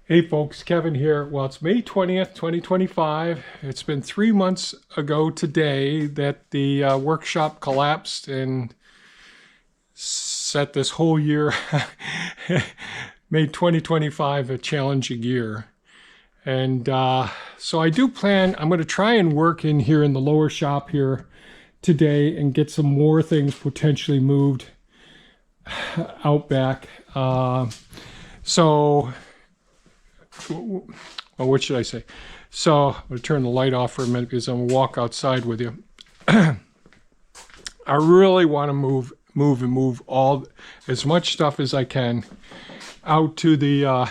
Hey folks, Kevin here. Well, it's May 20th, 2025. It's been 3 months ago today that the workshop collapsed and set this whole year, made 2025 a challenging year. And so I do plan, I'm going to try and work in here in the lower shop here today and get some more things potentially moved out back. Well, what should I say? So I'm going to turn the light off for a minute because I'm going to walk outside with you. I really want to move all as much stuff as I can out to the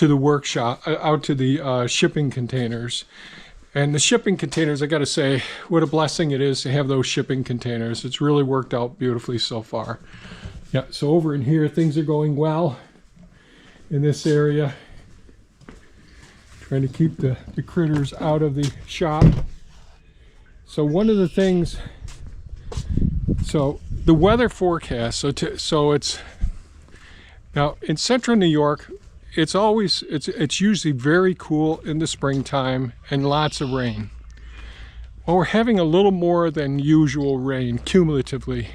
workshop, out to the shipping containers. And the shipping containers, I got to say, what a blessing it is to have those shipping containers. It's really worked out beautifully so far. Yeah, so over in here, things are going well in this area. Trying to keep the critters out of the shop. So one of the things, so the weather forecast, so it's, now in central New York, it's usually very cool in the springtime and lots of rain. Well, we're having a little more than usual rain cumulatively.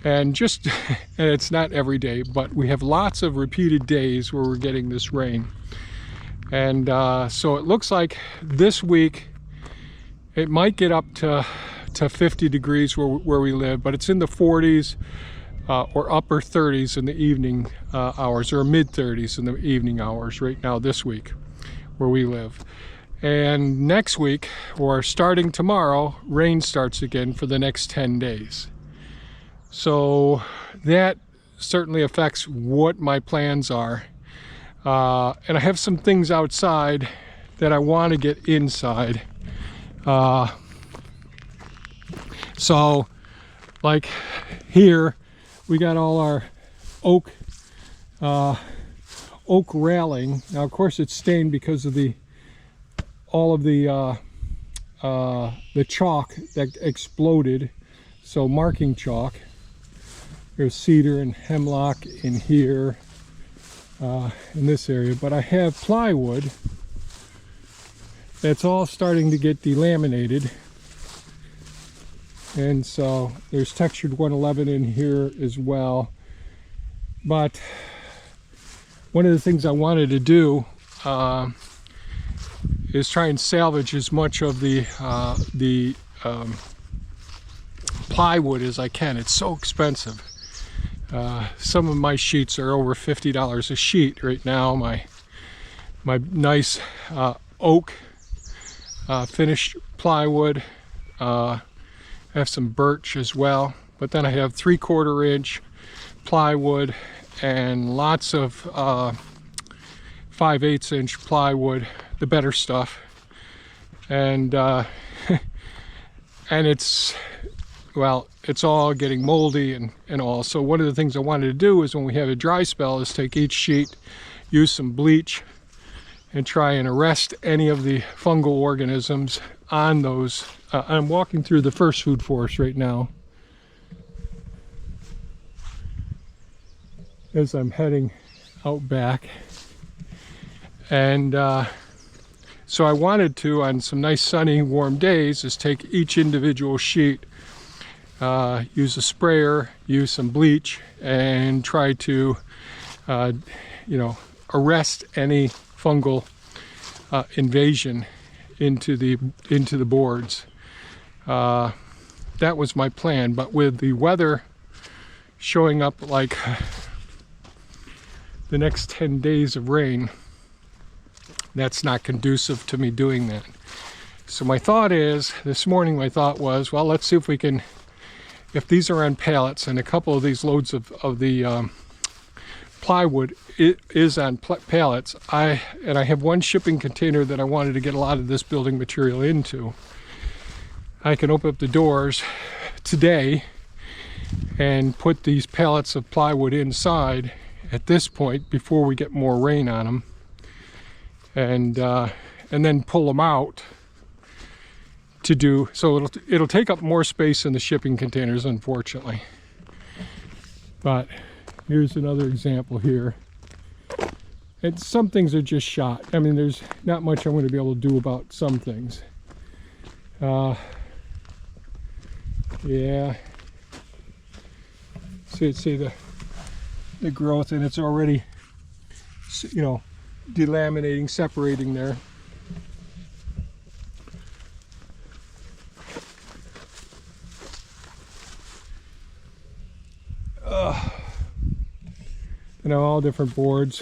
And it's not every day, but we have lots of repeated days where we're getting this rain. And so it looks like this week it might get up to 50 degrees where we live, but it's in the 40s or upper 30s in the evening hours, or mid 30s in the evening hours right now this week where we live. And next week, or starting tomorrow, rain starts again for the next 10 days. So that certainly affects what my plans are. And I have some things outside that I want to get inside. So like here, we got all our oak railing. Now, of course, it's stained because of all of the chalk that exploded. So marking chalk. There's cedar and hemlock in here. In this area, but I have plywood that's all starting to get delaminated, and so there's textured 111 in here as well. But one of the things I wanted to do is try and salvage as much of the plywood as I can. It's so expensive. Some of my sheets are over $50 a sheet right now. My nice oak finished plywood. I have some birch as well, but then I have 3/4 inch plywood and lots of 5/8 inch plywood, the better stuff. And and it's all getting moldy and all. So one of the things I wanted to do is, when we have a dry spell, is take each sheet, use some bleach, and try and arrest any of the fungal organisms on those. I'm walking through the first food forest right now as I'm heading out back. And so I wanted to, on some nice sunny warm days, is take each individual sheet, use a sprayer, use some bleach, and try to arrest any fungal invasion into the boards. That was my plan, but with the weather showing up like the next 10 days of rain, that's not conducive to me doing that. So my thought is, this morning my thought was, well, let's see if we can, if these are on pallets, and a couple of these loads of the plywood is on pallets, I have one shipping container that I wanted to get a lot of this building material into. I can open up the doors today and put these pallets of plywood inside at this point before we get more rain on them, and then pull them out to do, so it'll take up more space in the shipping containers, unfortunately. But here's another example here. And some things are just shot. I mean, there's not much I'm going to be able to do about some things. Yeah. See the growth, and it's already, you know, delaminating, separating there. And all different boards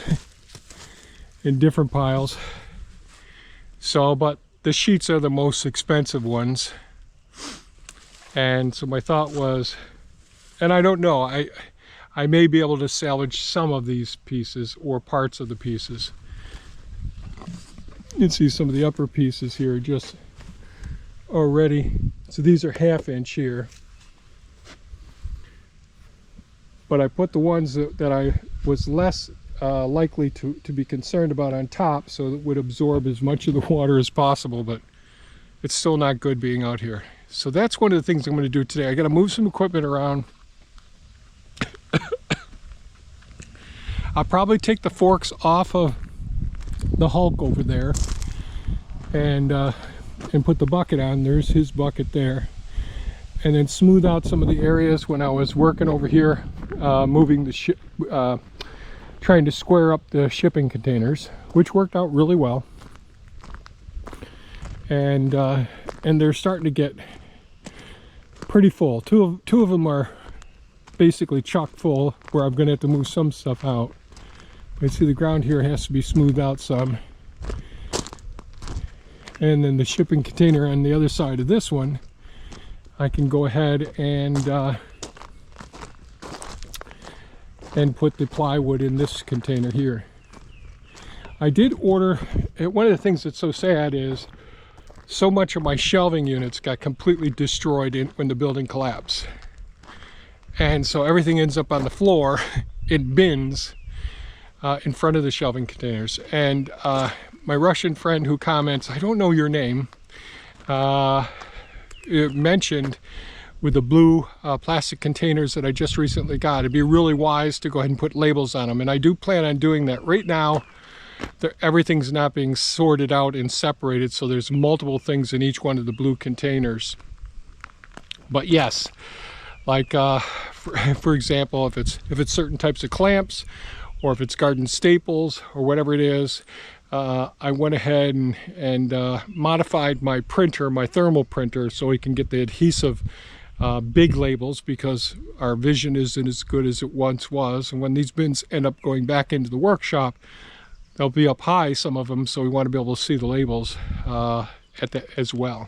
in different piles. So, but the sheets are the most expensive ones. And so my thought was, and I don't know, I may be able to salvage some of these pieces or parts of the pieces. You can see some of the upper pieces here just already. So these are 1/2 inch here. But I put the ones that I was less likely to be concerned about on top, so it would absorb as much of the water as possible, but it's still not good being out here. So that's one of the things I'm going to do today. I got to move some equipment around. I'll probably take the forks off of the Hulk over there and put the bucket on. There's his bucket there. And then smooth out some of the areas when I was working over here, moving the ship, trying to square up the shipping containers, which worked out really well. And they're starting to get pretty full. Two of them are basically chock full, where I'm going to have to move some stuff out. But see, the ground here has to be smoothed out some. And then the shipping container on the other side of this one, I can go ahead and put the plywood in this container here. I did order, one of the things that's so sad is so much of my shelving units got completely destroyed when the building collapsed. And so everything ends up on the floor in bins in front of the shelving containers. And my Russian friend who comments, I don't know your name, it mentioned with the blue plastic containers that I just recently got, it'd be really wise to go ahead and put labels on them. And I do plan on doing that. Right now, everything's not being sorted out and separated, so there's multiple things in each one of the blue containers. But yes, like for example, if it's certain types of clamps, or if it's garden staples, or whatever it is, I went ahead and modified my printer, my thermal printer, so we can get the adhesive big labels, because our vision isn't as good as it once was. And when these bins end up going back into the workshop, they'll be up high, some of them, so we want to be able to see the labels as well.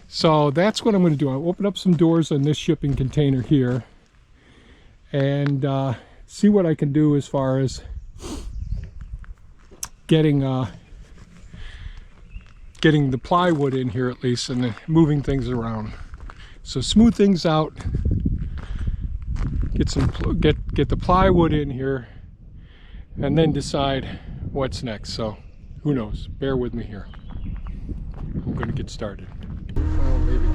So that's what I'm going to do. I'll open up some doors on this shipping container here and see what I can do as far as getting the plywood in here at least, and then moving things around. So smooth things out, get the plywood in here, and then decide what's next. So who knows? Bear with me here. I'm going to get started. Well, maybe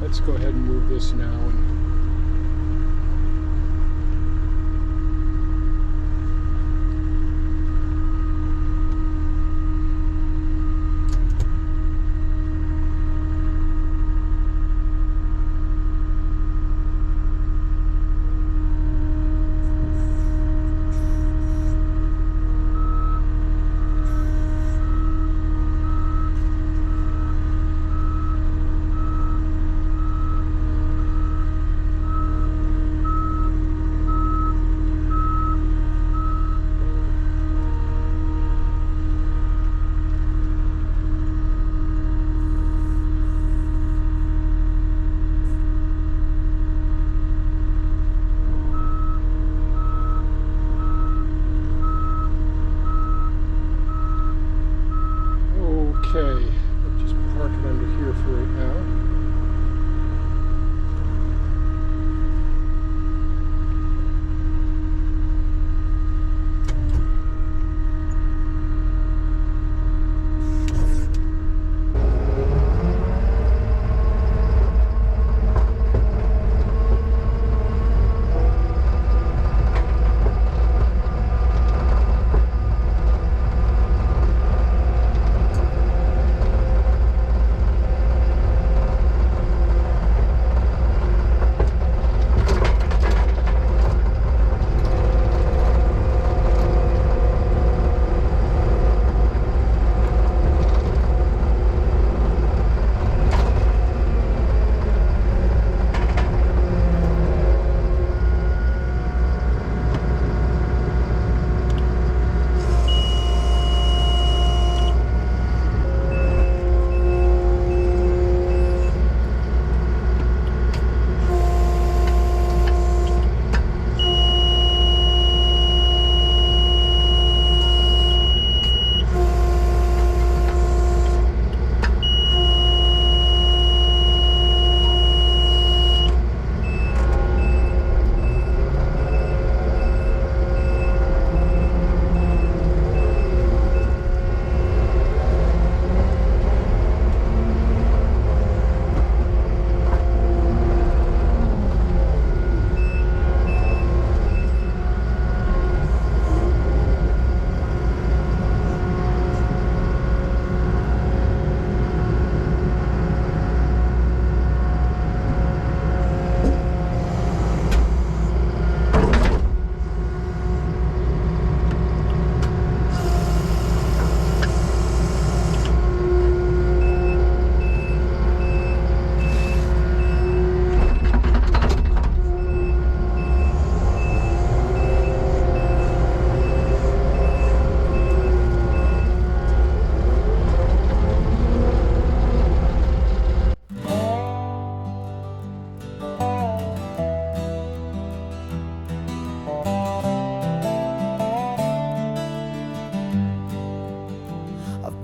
let's go ahead and move this now. And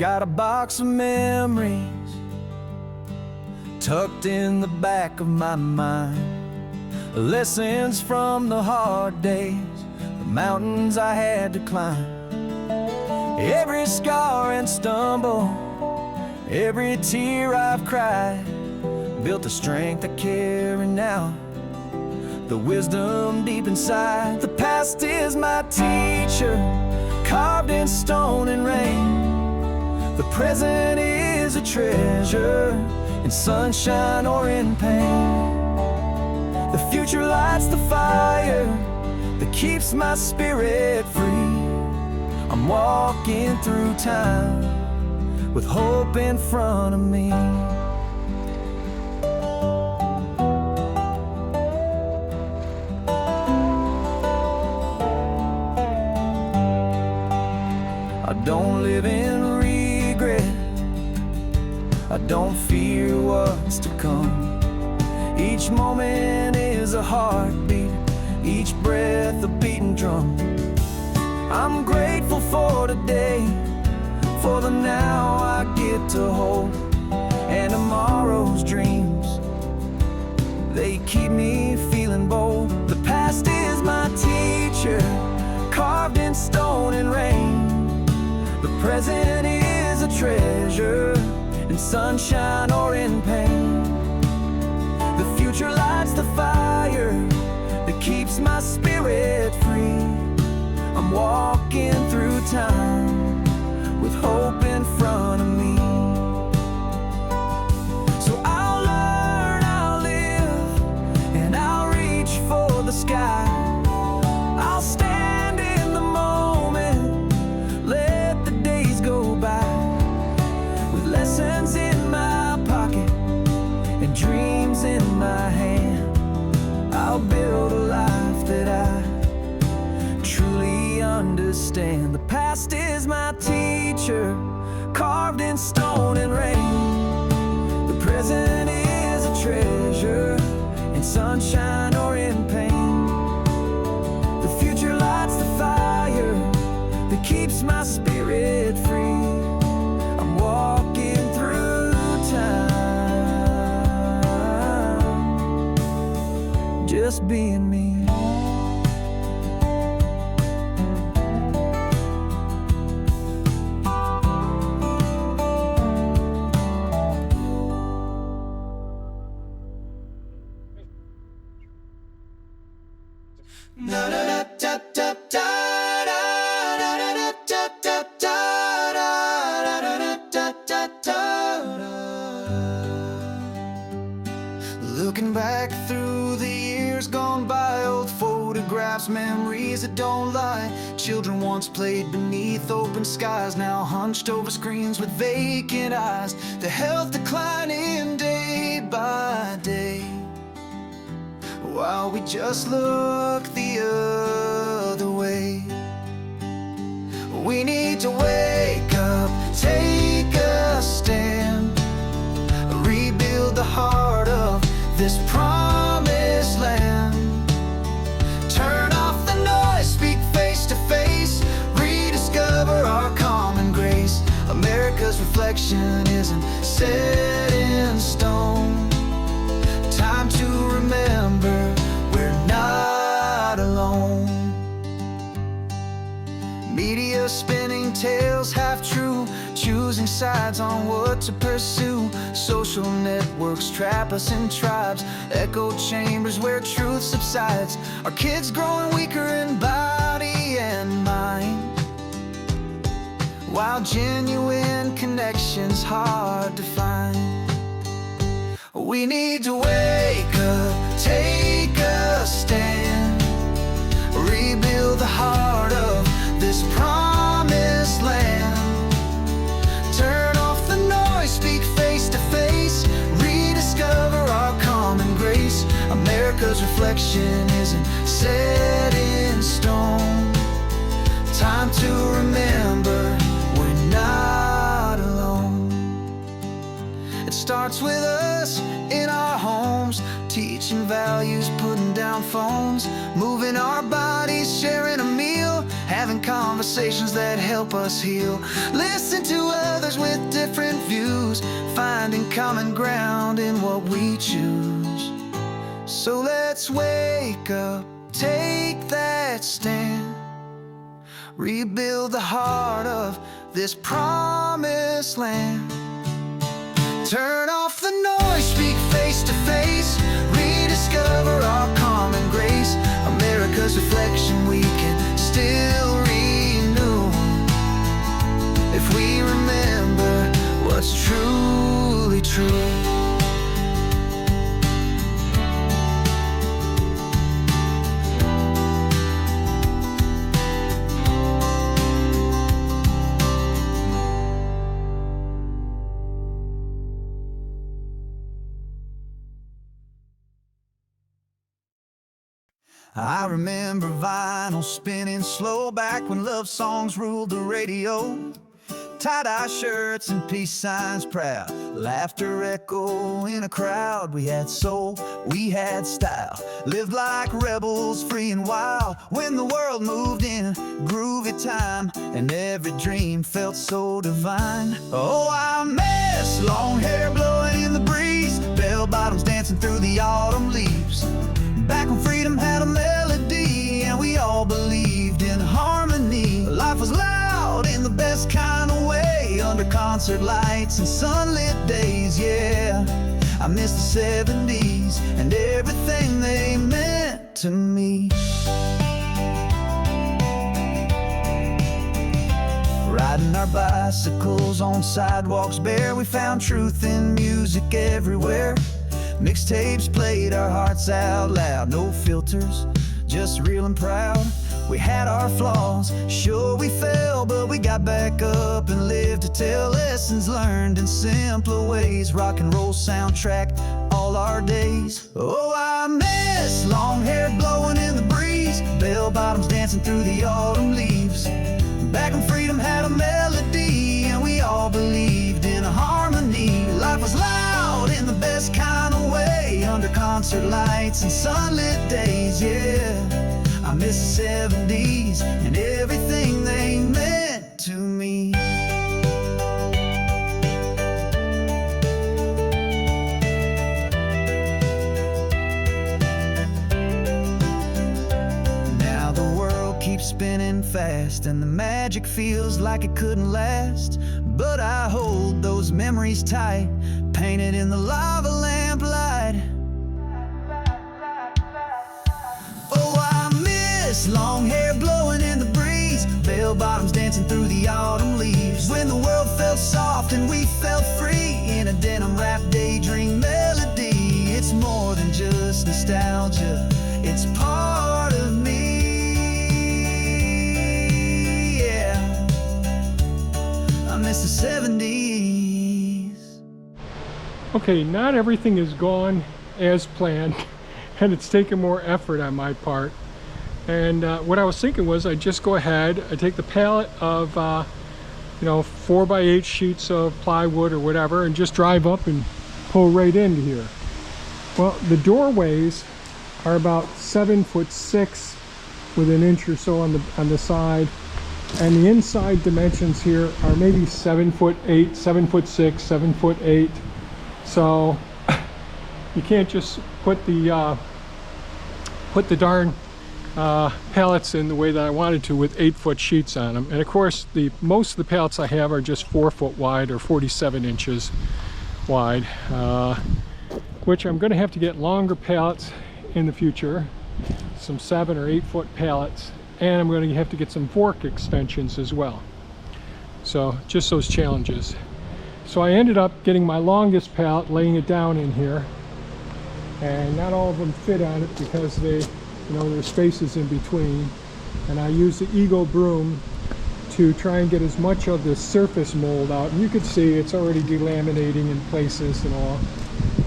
got a box of memories tucked in the back of my mind. Lessons from the hard days, the mountains I had to climb. Every scar and stumble, every tear I've cried, built the strength I carry now, the wisdom deep inside. The past is my teacher, carved in stone and rain. The present is a treasure, in sunshine or in pain. The future lights the fire that keeps my spirit free. I'm walking through time with hope in front of me. I don't live in regret, I don't fear what's to come. Each moment is a heartbeat, each breath a beating drum. I'm grateful for today, for the now I get to hold, and tomorrow's dreams, they keep me feeling bold. The past is my teacher, carved in stone and rain. The present is a treasure, in sunshine or in pain. The future lights the fire that keeps my spirit free. I'm walking through time with hope in front of me. So I'll learn, I'll live, and I'll reach for the sky. I'll stand in the moment, let the days go by, with lessons in my pocket and dreams in my hand. I'll build a life that I truly understand. The past is my teacher, carved in stone and rain. The present is a treasure, in sunshine or in pain. The future lights the fire that keeps my spirit free. I'm walking through time, just being me. Looking back through the years gone by, old photographs, memories that don't lie. Children once played beneath open skies, now hunched over screens with vacant eyes. The health declining day by day, while we just look the other way. We need to wake up, take a stand, rebuild the heart of this promised land. Turn off the noise, speak face to face, rediscover our common grace. America's reflection isn't set in stone. Time to remember, we're not alone. Media spinning tales half true, choosing sides on what to pursue. Social networks trap us in tribes, echo chambers where truth subsides. Our kids growing weaker in body and mind, while genuine connections hard to find. We need to wake up, take a stand, rebuild the heart of this promised land. Turn off the noise, speak face to face, rediscover our common grace. America's reflection isn't set in stone. Time to remember, we're not alone. It starts with us in our homes, teaching values, putting down phones, moving our bodies, sharing a meal, having conversations that help us heal. Listen to others with different views, finding common ground in what we choose. So let's wake up, take that stand, rebuild the heart of this promised land. Turn off the noise, speak face to face, rediscover our common grace. America's reflection we can still renew if we remember what's truly true. I remember vinyl spinning slow back when love songs ruled the radio. Tie-dye shirts and peace signs proud, laughter echo in a crowd. We had soul, we had style, lived like rebels, free and wild. When the world moved in groovy time, and every dream felt so divine. Oh, I miss long hair blowing in the breeze, bell bottoms dancing through the autumn leaves. Back when freedom had a melody and we all believed in harmony. Life was loud in the best kind of way, under concert lights and sunlit days, yeah. I miss the 70s and everything they meant to me. Riding our bicycles on sidewalks bare, we found truth in music everywhere. Mixtapes played our hearts out loud, no filters, just real and proud. We had our flaws, sure we fell, but we got back up and lived to tell lessons learned in simpler ways. Rock and roll soundtrack all our days. Oh, I miss long hair blowing in the breeze, bell bottoms dancing through the autumn leaves. Back when freedom had a melody and we all believed in harmony. Life was loud in the best kind of way, under concert lights and sunlit days, yeah. I miss the 70s and everything they meant to me. Now the world keeps spinning fast and the magic feels like it couldn't last. But I hold those memories tight, painted in the lava lamp light. Oh, I miss long hair blowing in the breeze, bell bottoms dancing through the autumn leaves. When the world felt soft and we felt free, in a denim wrapped daydream melody. It's more than just nostalgia, it's part of me. I miss the 70s. Okay, not everything is gone as planned, and it's taken more effort on my part. And what I was thinking was I'd just go ahead, I take the pallet of 4x8 sheets of plywood or whatever, and just drive up and pull right into here. Well, the doorways are about 7'6" with an inch or so on the side, and the inside dimensions here are maybe 7'8", 7'6", 7'8". So you can't just put the darn pallets in the way that I wanted to with 8-foot sheets on them. And of course, most of the pallets I have are just 4 foot wide or 47 inches wide, which I'm going to have to get longer pallets in the future, some 7 or 8 foot pallets, and I'm going to have to get some fork extensions as well. So just those challenges. So I ended up getting my longest pallet, laying it down in here, and not all of them fit on it because there's spaces in between. And I used the Eagle broom to try and get as much of the surface mold out. And you can see it's already delaminating in places and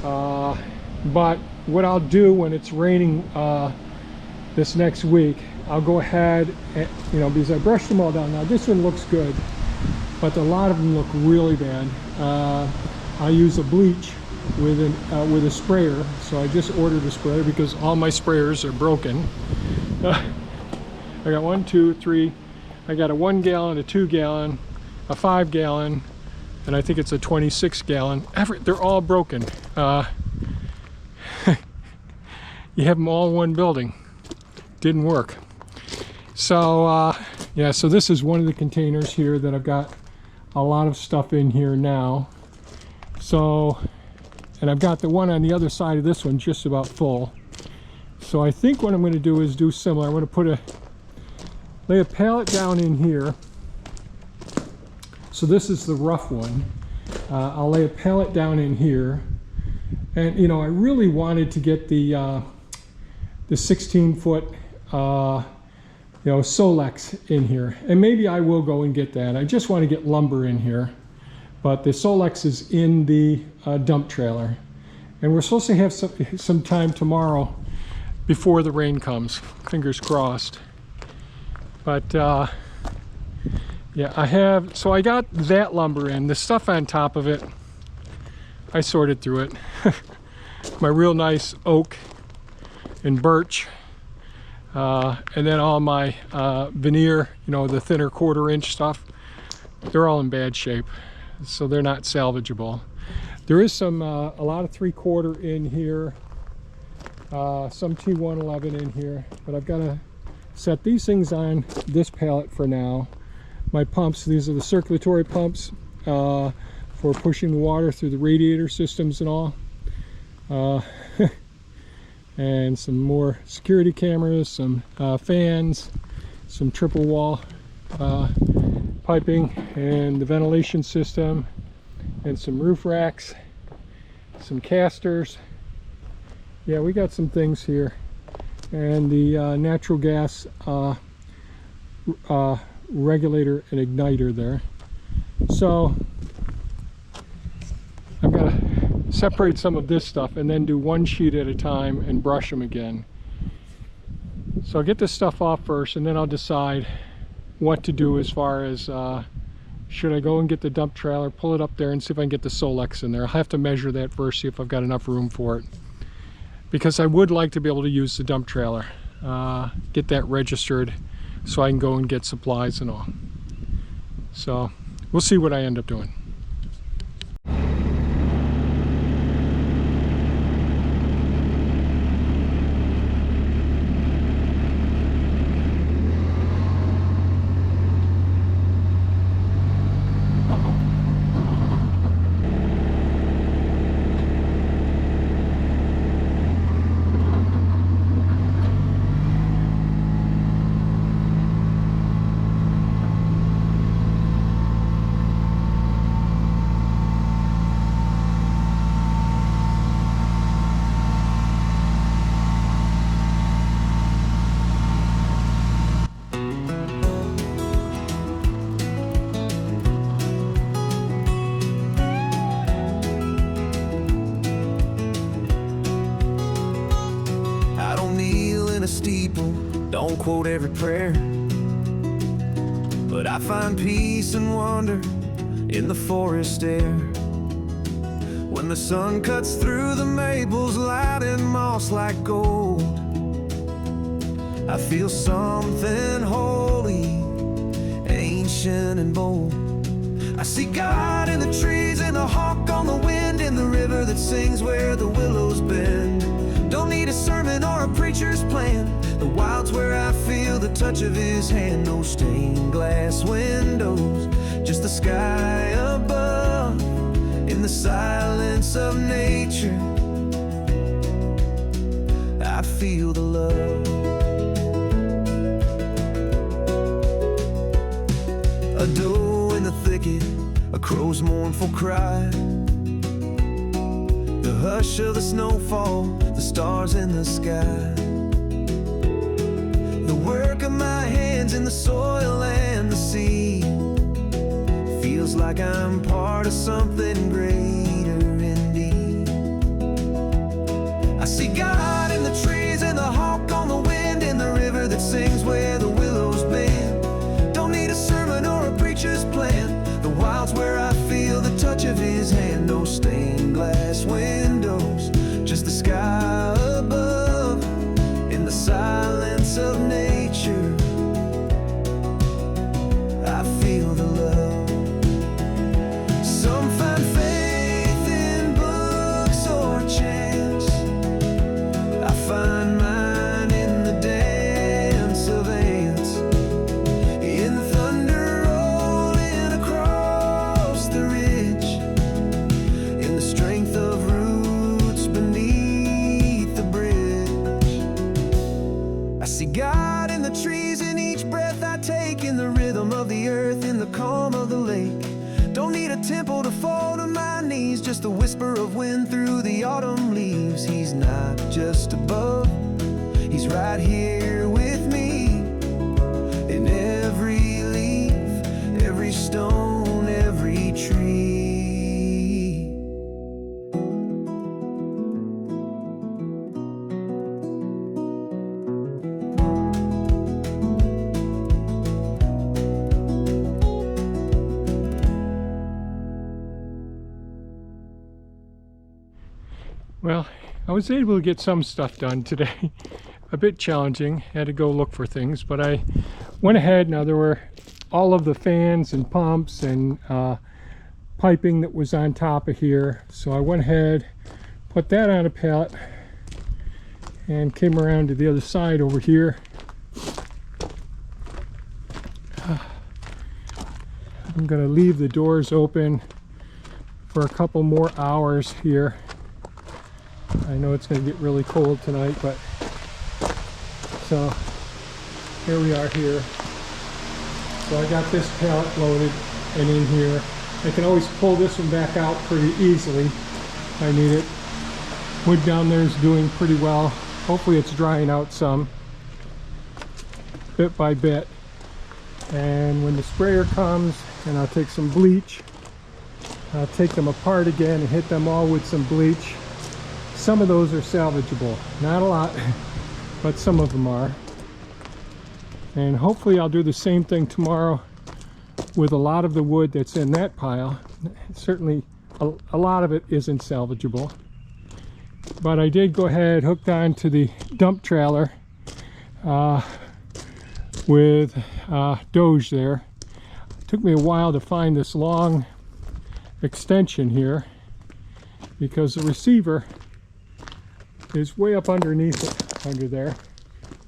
all. But what I'll do when it's raining this next week, I'll go ahead and, because I brushed them all down. Now this one looks good, but a lot of them look really bad. I use a bleach with a sprayer. So I just ordered a sprayer because all my sprayers are broken. I got 1, 2, 3, I got a 1 gallon, a 2 gallon, a 5 gallon, and I think it's a 26 gallon. They're all broken. You have them all in one building. Didn't work. So yeah, so this is one of the containers here that I've got a lot of stuff in here now. So, and I've got the one on the other side of this one just about full. So I think what I'm going to do is do similar. I'm going to lay a pallet down in here. So this is the rough one. I'll lay a pallet down in here. And you know, I really wanted to get the 16-foot you know, Solex in here, and maybe I will go and get that. I just want to get lumber in here, but the Solex is in the dump trailer, and we're supposed to have some time tomorrow before the rain comes. Fingers crossed. But yeah, I got that lumber in. The stuff on top of it, I sorted through it. My real nice oak and birch. And then all my veneer, you know, the thinner 1/4 inch stuff, they're all in bad shape, so they're not salvageable. There is some a lot of 3/4 in here, some T111 in here, but I've got to set these things on this pallet for now. My pumps, these are the circulatory pumps for pushing the water through the radiator systems and all. And some more security cameras, some fans, some triple wall piping, and the ventilation system, and some roof racks, some casters. Yeah, we got some things here, and the natural gas regulator and igniter there. So I've got to separate some of this stuff and then do one sheet at a time and brush them again. So I'll get this stuff off first, and then I'll decide what to do as far as should I go and get the dump trailer, pull it up there, and see if I can get the Solex in there. I'll have to measure that first, see if I've got enough room for it, because I would like to be able to use the dump trailer, get that registered so I can go and get supplies and all. So we'll see what I end up doing. Don't quote every prayer, but I find peace and wonder in the forest air. When the sun cuts through the maples, lighting moss like gold, I feel something holy, ancient and bold. I see God in the trees and the hawk on the wind, in the river that sings where the willows bend. Don't need a sermon or a preacher's plan. The wild's where I feel the touch of his hand. No stained glass windows, just the sky above. In the silence of nature, I feel the love. A doe in the thicket, a crow's mournful cry, the hush of the snowfall, the stars in the sky. The work of my hands in the soil and the sea feels like I'm part of something greater indeed. I see God in the trees and the hawk on the wind, in the river that sings where the willows bend. Don't need a sermon or a preacher's plan. The wild's where I feel the touch of his hand. No stained glass windows, just the sky above. In the silence of nature, of the earth in the calm of the lake. Don't need a temple to fall to my knees, just the whisper of wind through the autumn leaves. He's not just above, he's right here with me. In every leaf, every stone, every tree. Well, I was able to get some stuff done today. A bit challenging, had to go look for things, but I went ahead. Now there were all of the fans and pumps and piping that was on top of here, so I went ahead, put that on a pallet and came around to the other side over here. I'm going to leave the doors open for a couple more hours here. I know it's going to get really cold tonight, but so here we are here. So I got this pallet loaded and in here. I can always pull this one back out pretty easily if I need it. Wood down there is doing pretty well. Hopefully it's drying out some, bit by bit. And when the sprayer comes, and I'll take some bleach, I'll take them apart again and hit them all with some bleach. Some of those are salvageable, not a lot, but some of them are. And hopefully I'll do the same thing tomorrow with a lot of the wood that's in that pile. Certainly a lot of it isn't salvageable. But I did go ahead, hooked on to the dump trailer with Doge there. It took me a while to find this long extension here because the receiver is way up underneath it, under there.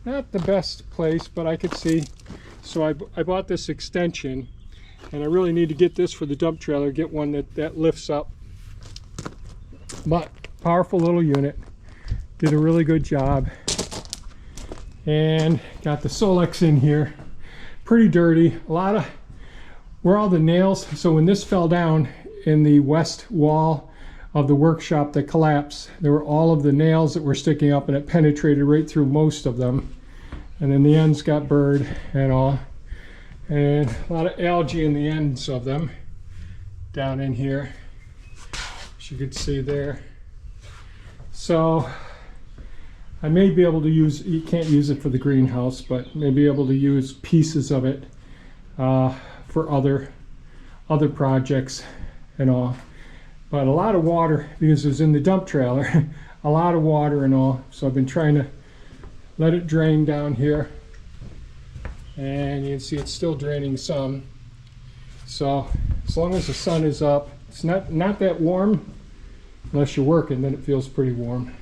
Not the best place, but I could see. So I bought this extension, and I really need to get this for the dump trailer, get one that lifts up. But powerful little unit, did a really good job. And got the Solex in here, pretty dirty. A lot of, where all the nails, so when this fell down in the west wall of the workshop that collapsed, there were all of the nails that were sticking up, and it penetrated right through most of them, and then the ends got burred and all, and a lot of algae in the ends of them down in here, as you could see there. So I may be able to use, you can't use it for the greenhouse, but may be able to use pieces of it for other projects and all. But a lot of water, because it was in the dump trailer, a lot of water and all. So I've been trying to let it drain down here. And you can see it's still draining some. So as long as the sun is up, it's not that warm, unless you're working, then it feels pretty warm.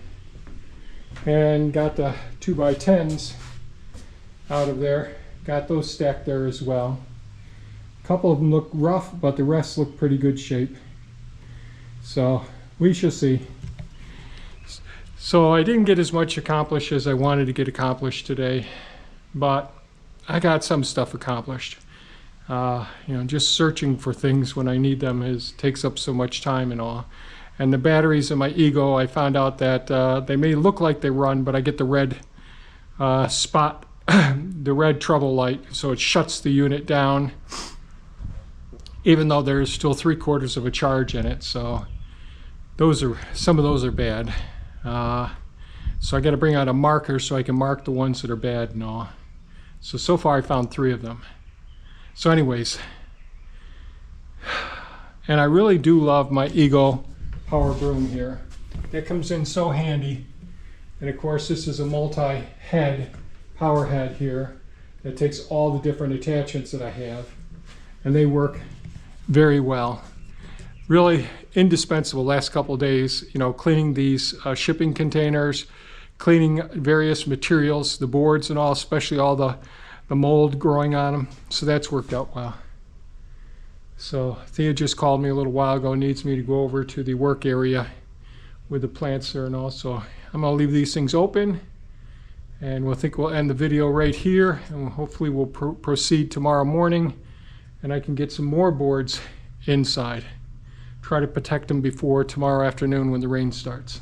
And got the 2x10s out of there. Got those stacked there as well. A couple of them look rough, but the rest look pretty good shape. So we shall see. So I didn't get as much accomplished as I wanted to get accomplished today, but I got some stuff accomplished. Just searching for things when I need them takes up so much time and all. And the batteries in my Ego, I found out that they may look like they run, but I get the red spot, the red trouble light, so it shuts the unit down, even though there's still 3/4 of a charge in it. So some of those are bad. So I got to bring out a marker so I can mark the ones that are bad and all. So far I found 3 of them. So anyways, and I really do love my Ego power broom here. That comes in so handy. And of course this is a multi-head power head here that takes all the different attachments that I have, and they work very well. Really indispensable last couple of days, cleaning these shipping containers, cleaning various materials, the boards and all, especially all the mold growing on them. So that's worked out well. So Thea just called me a little while ago, needs me to go over to the work area with the plants there and all. So I'm gonna leave these things open, and we'll end the video right here, and hopefully we'll proceed tomorrow morning and I can get some more boards inside. Try to protect them before tomorrow afternoon when the rain starts.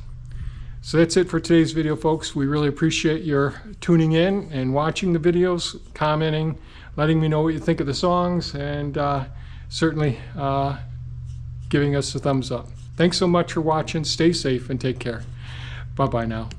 So that's it for today's video, folks. We really appreciate your tuning in and watching the videos, commenting, letting me know what you think of the songs, and certainly giving us a thumbs up. Thanks so much for watching. Stay safe and take care. Bye-bye now.